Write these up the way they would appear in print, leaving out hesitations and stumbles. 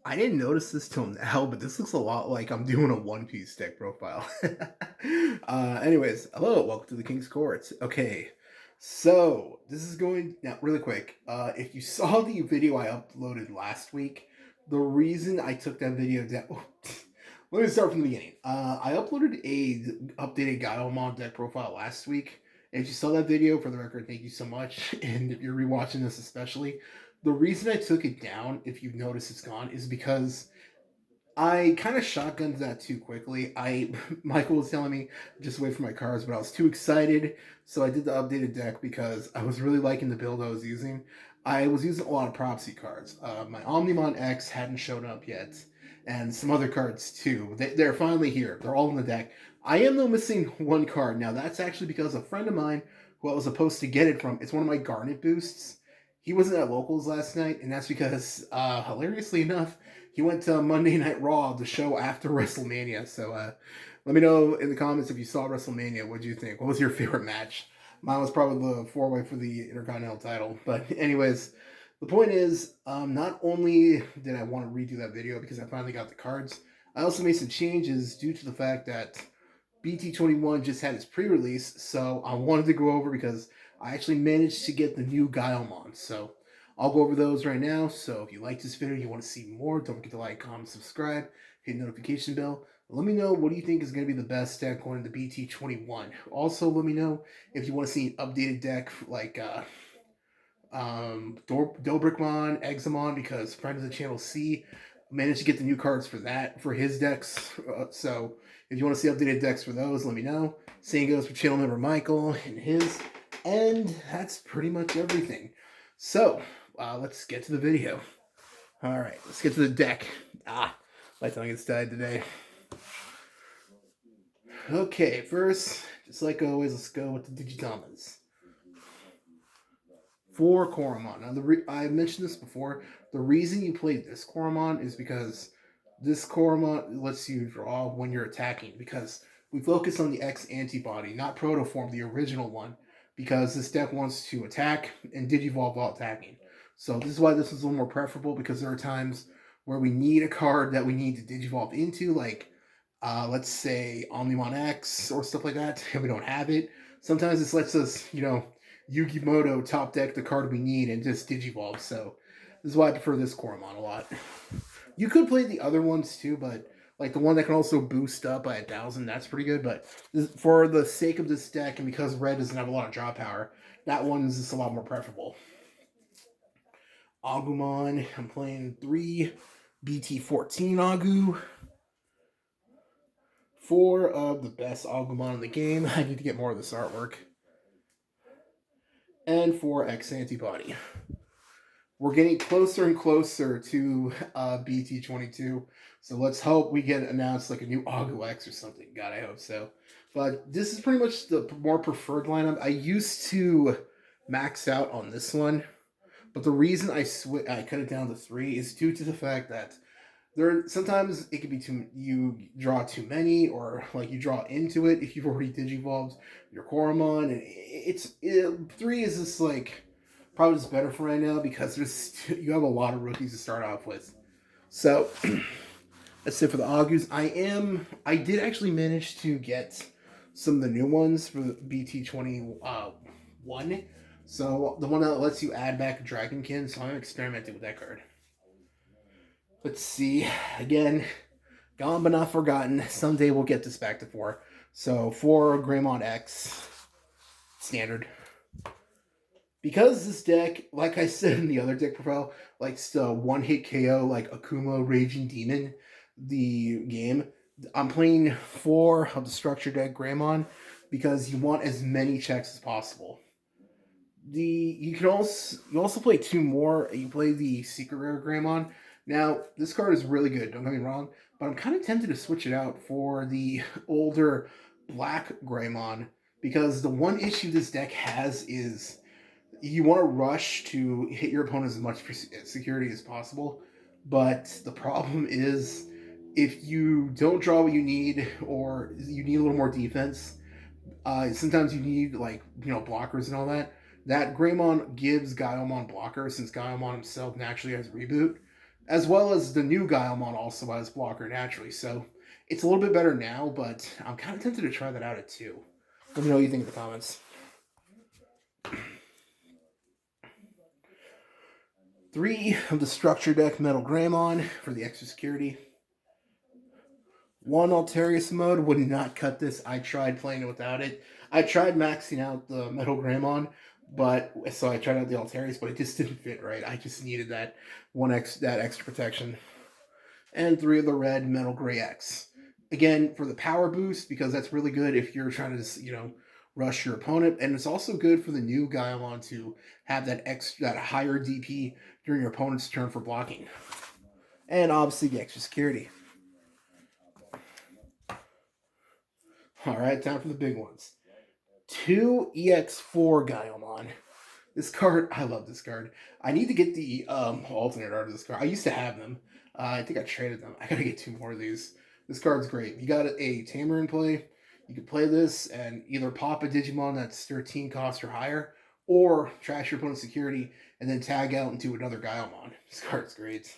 I didn't notice this till now, but this looks a lot like I'm doing a One Piece deck profile. Anyways, hello, welcome to the King's Court. Okay, so this is going now really quick. If you saw the video I uploaded last week, the reason I took that video down. Let me start from the beginning. I uploaded a updated Gaiomon deck profile last week. And if you saw that video, for the record, thank you so much. And if you're rewatching this especially, the reason I took it down, if you've noticed it's gone, is because I kind of shotgunned that too quickly. Michael was telling me just wait for my cards, but I was too excited, so I did the updated deck because I was really liking the build I was using. I was using a lot of Prophecy cards. My Omnimon X hadn't shown up yet, and some other cards too. They're finally here. They're all in the deck. I am though missing one card. Now that's actually because a friend of mine who I was supposed to get it from, it's one of my Garnet boosts. He wasn't at locals last night, and that's because, hilariously enough, he went to Monday Night Raw, the show after WrestleMania. So let me know in the comments if you saw WrestleMania. What do you think? What was your favorite match? Mine was probably the four-way for the Intercontinental title. But anyways, the point is, not only did I want to redo that video because I finally got the cards, I also made some changes due to the fact that BT-21 just had its pre-release, so I wanted to go over because I actually managed to get the new Gaiomon. So I'll go over those right now. So if you like this video, you want to see more, don't forget to like, comment, subscribe, hit the notification bell. Let me know what do you think is going to be the best deck going into BT-21. Also, let me know if you want to see an updated deck like Dobrikmon, Examon, because friend of the channel C managed to get the new cards for that, for his decks. So if you want to see updated decks for those, let me know. Same goes for channel member Michael and his. And that's pretty much everything. So let's get to the video. All right, let's get to the deck. My tongue has died today. Okay, first, just like always, let's go with the Digitamons. 4 Koromon. Now, I mentioned this before. The reason you play this Koromon is because this Koromon lets you draw when you're attacking. Because we focus on the X antibody, not Protoform, the original one. Because this deck wants to attack and Digivolve while attacking. So this is why this is a little more preferable, because there are times where we need a card that we need to Digivolve into, like, let's say Omnimon X or stuff like that, and we don't have it. Sometimes this lets us, Yugimoto top deck the card we need and just Digivolve. So this is why I prefer this Koromon a lot. You could play the other ones too, but like the one that can also boost up by 1,000, that's pretty good. But for the sake of this deck and because red doesn't have a lot of draw power, that one's just a lot more preferable. Agumon, I'm playing 3 BT-14 Agu. 4 of the best Agumon in the game. I need to get more of this artwork. And 4 X Antibody. We're getting closer and closer to BT-22, so let's hope we get announced like a new Agu X or something. God, I hope so. But this is pretty much the more preferred lineup. I used to max out on this one, but the reason I cut it down to 3 is due to the fact that sometimes it could be you draw too many, or like you draw into it if you've already Digivolved your Koromon, and 3 is just like probably just better for right now because you have a lot of rookies to start off with. So that's it for the Agus. I did actually manage to get some of the new ones for the BT-21. So the one that lets you add back Dragonkin, so I'm experimenting with that card. Let's see. Again, gone but not forgotten. Someday we'll get this back to 4. So 4 Greymon X. Standard. Because this deck, like I said in the other deck profile, likes to one-hit KO like Akuma Raging Demon, the game, I'm playing 4 of the structure deck Greymon because you want as many checks as possible. You also play 2 more. You play the Secret Rare Greymon. Now, this card is really good, don't get me wrong, but I'm kind of tempted to switch it out for the older Black Greymon, because the one issue this deck has is you want to rush to hit your opponent as much security as possible, but the problem is if you don't draw what you need, or you need a little more defense, sometimes you need, like, blockers and all that Greymon gives Gaiomon blocker, since Gaiomon himself naturally has reboot. as well as the new Gaiomon also has blocker naturally. So it's a little bit better now, but I'm kind of tempted to try that out at 2. Let me know what you think in the comments. 3 of the structure deck Metal Gaiomon for the extra security. 1 Alterius mode, would not cut this. I tried playing it without it. I tried maxing out the Metal Gaiomon, but so I tried out the Alterius, but it just didn't fit right. I just needed that that extra protection. And 3 of the red Metal Gray X. Again, for the power boost, because that's really good if you're trying to, rush your opponent. And it's also good for the new Gaiomon to have that higher DP during your opponent's turn for blocking. And obviously the extra security. Alright, time for the big ones. 2 EX4 Gaiomon. This card, I love this card. I need to get the alternate art of this card. I used to have them. I think I traded them. I gotta get 2 more of these. This card's great. You got a Tamer in play. You can play this and either pop a Digimon that's 13 cost or higher, or trash your opponent's security and then tag out into another Gaiomon. This card's great.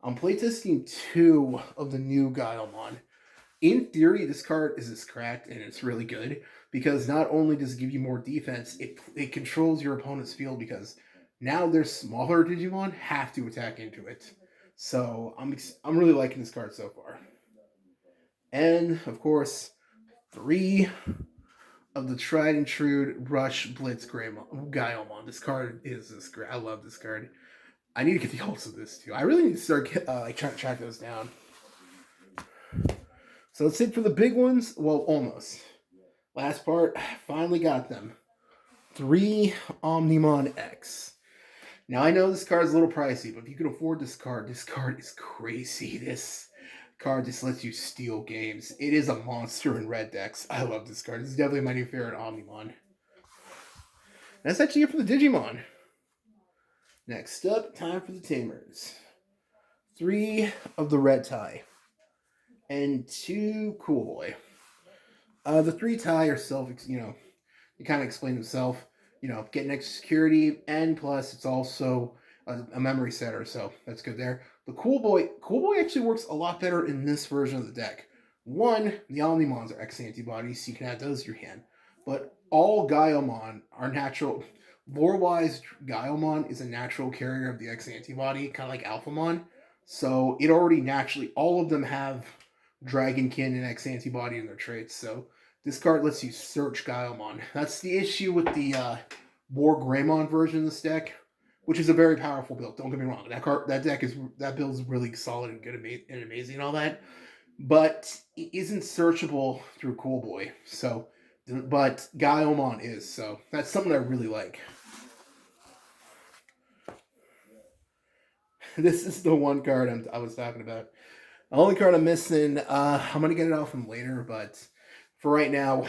I'm playtesting 2 of the new Gaiomon. In theory, this card is cracked and it's really good because not only does it give you more defense, it controls your opponent's field because now their smaller Digimon have to attack into it. So I'm really liking this card so far. And of course, 3 of the tried and true Rush Blitz Gaiomon. This card is great. I love this card. I need to get the ults of this too. I really need to start trying to track those down. So that's it for the big ones. Well, almost. Last part, finally got them. 3 Omnimon X. Now I know this card is a little pricey, but if you can afford this card is crazy. This card just lets you steal games. It is a monster in red decks. I love this card. This is definitely my new favorite Omnimon. That's actually it for the Digimon. Next up, time for the Tamers. 3 of the red tie. And 2 Cool Boy. The 3 tie are you kind of explain themselves. Getting extra security, and plus it's also a memory setter, so that's good there. The Cool Boy actually works a lot better in this version of the deck. 1, the Omnimons are X antibodies, so you can add those to your hand. But all Gaiomon are natural. Lore-wise, Gaiomon is a natural carrier of the X antibody, kind of like Alphamon. So it already naturally, all of them have Dragonkin and X antibody in their traits, so this card lets you search Gaiomon. That's the issue with the War Greymon version of this deck, which is a very powerful build. Don't get me wrong. That build is really solid and good and amazing and all that, but it isn't searchable through Cool Boy. So, but Gaiomon is. So that's something I really like. This is the one card I was talking about. The only card I'm missing. I'm gonna get it out from later, but for right now,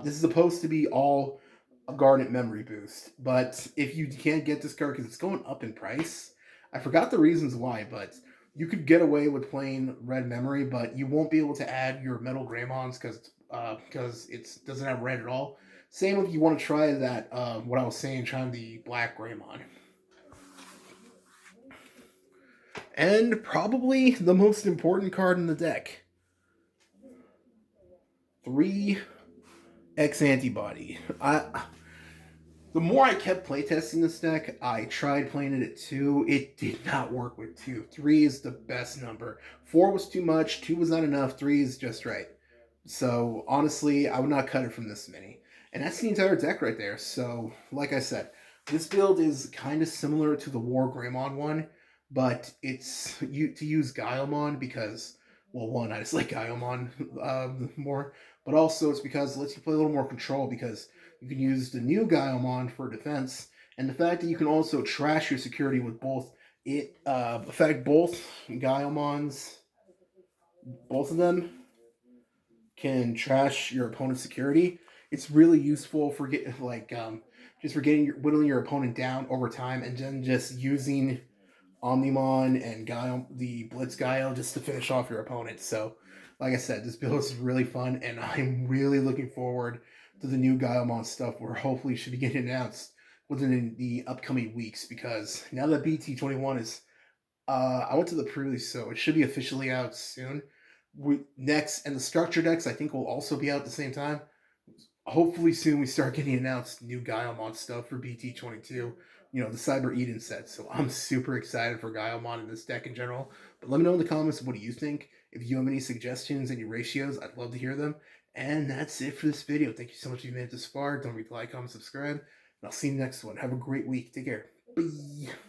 this is supposed to be all a Garnet Memory Boost. But if you can't get this card because it's going up in price, I forgot the reasons why, but you could get away with playing Red Memory, but you won't be able to add your Metal Greymons because it doesn't have red at all. Same if you want to try that, what I was saying, trying the Black Greymon. And probably the most important card in the deck. 3 X Antibody. The more I kept playtesting this deck, I tried playing it at 2. It did not work with 2. 3 is the best number. 4 was too much. 2 was not enough. 3 is just right. So, honestly, I would not cut it from this many. And that's the entire deck right there. So, like I said, this build is kind of similar to the War Greymon one, but it's to use Gaiomon because, well, 1, I just like Gaiomon more, but also it's because it lets you play a little more control because you can use the new Gaiomon for defense, and the fact that you can also trash your security with both, affect both Gaiomons, both of them can trash your opponent's security. It's really useful for whittling your opponent down over time, and then just using Omnimon and the Blitz Gaio just to finish off your opponent. So, like I said, this build is really fun, and I'm really looking forward to the new Gaiomon stuff where hopefully should be getting announced within the upcoming weeks, because now that BT-21 is I went to the pre-release, so it should be officially out soon. Next, and the structure decks I think will also be out at the same time. Hopefully soon we start getting announced new Gaiomon stuff for BT-22, the Cyber Eden set. So I'm super excited for Gaiomon in this deck in general. But let me know in the comments what do you think. If you have any suggestions, any ratios, I'd love to hear them. And that's it for this video. Thank you so much if you made it this far. Don't forget to like, comment, subscribe. And I'll see you next one. Have a great week. Take care. Bye.